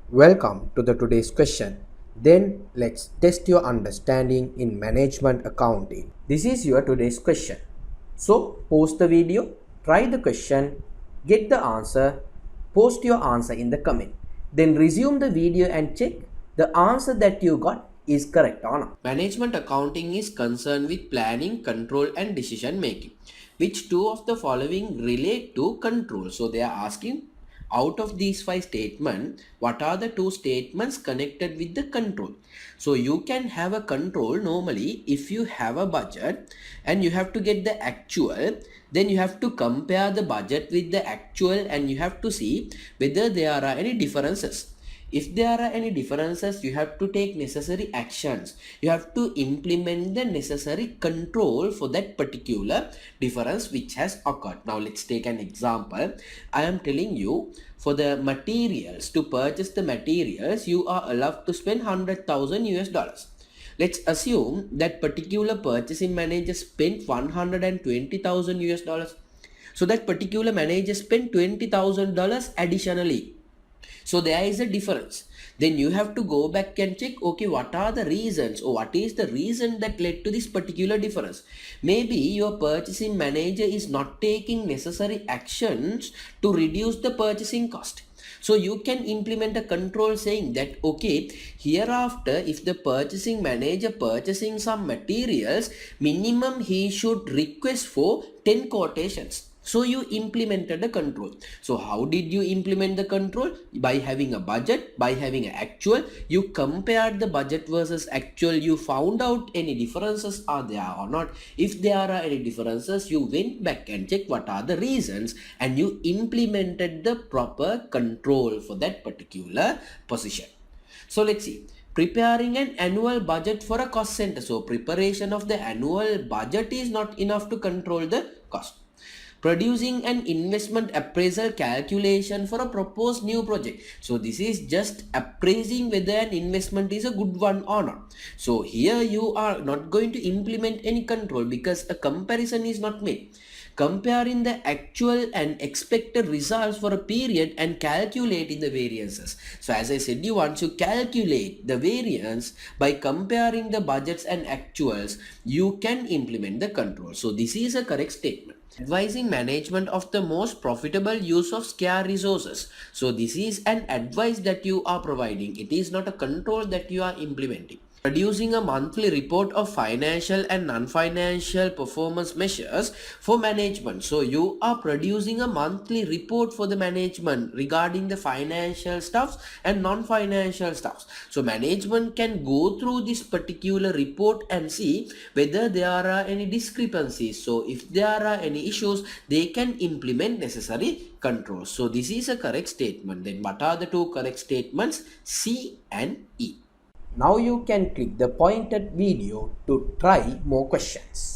Welcome to the today's question. Then let's test your understanding in management accounting. This is your today's question. So pause the video, try the question, get the answer, post your answer in the comment. Then resume the video and check the answer that you got is correct or not. Management accounting is concerned with planning, control and decision making. Which two of the following relate to control? So they are asking out of these five statements, what are the two statements connected with the control? So you can have a control normally if you have a budget and you have to get the actual, then you have to compare the budget with the actual and you have to see whether there are any differences. If there are any differences, you have to take necessary actions. You have to implement the necessary control for that particular difference which has occurred. Now let's take an example. I am telling you, for the materials, to purchase the materials, you are allowed to spend 100,000 US dollars. Let's assume that particular purchasing manager spent 120,000 US dollars. So that particular manager spent $20,000 additionally. So there is a difference. Then you have to go back and check, okay, what are the reasons or what is the reason that led to this particular difference? Maybe your purchasing manager is not taking necessary actions to reduce the purchasing cost. So you can implement a control saying that, okay, hereafter if the purchasing manager purchasing some materials, minimum he should request for 10 quotations. So you implemented a control. So how did you implement the control? By having a budget, by having an actual, you compared the budget versus actual, you found out any differences are there or not. If there are any differences, you went back and checked what are the reasons and you implemented the proper control for that particular position. So let's see. Preparing an annual budget for a cost center. So preparation of the annual budget is not enough to control the cost. Producing an investment appraisal calculation for a proposed new project. So this is just appraising whether an investment is a good one or not. So here you are not going to implement any control because a comparison is not made. Comparing the actual and expected results for a period and calculating the variances. So as I said, once you calculate the variance by comparing the budgets and actuals, you can implement the control. So this is a correct statement. Advising management of the most profitable use of scarce resources. So this is an advice that you are providing. It is not a control that you are implementing. Producing a monthly report of financial and non-financial performance measures for management. So you are producing a monthly report for the management regarding the financial stuffs and non-financial stuffs. So management can go through this particular report and see whether there are any discrepancies. So if there are any issues, they can implement necessary controls. So this is a correct statement. Then what are the two correct statements? C and E. Now you can click the pointed video to try more questions.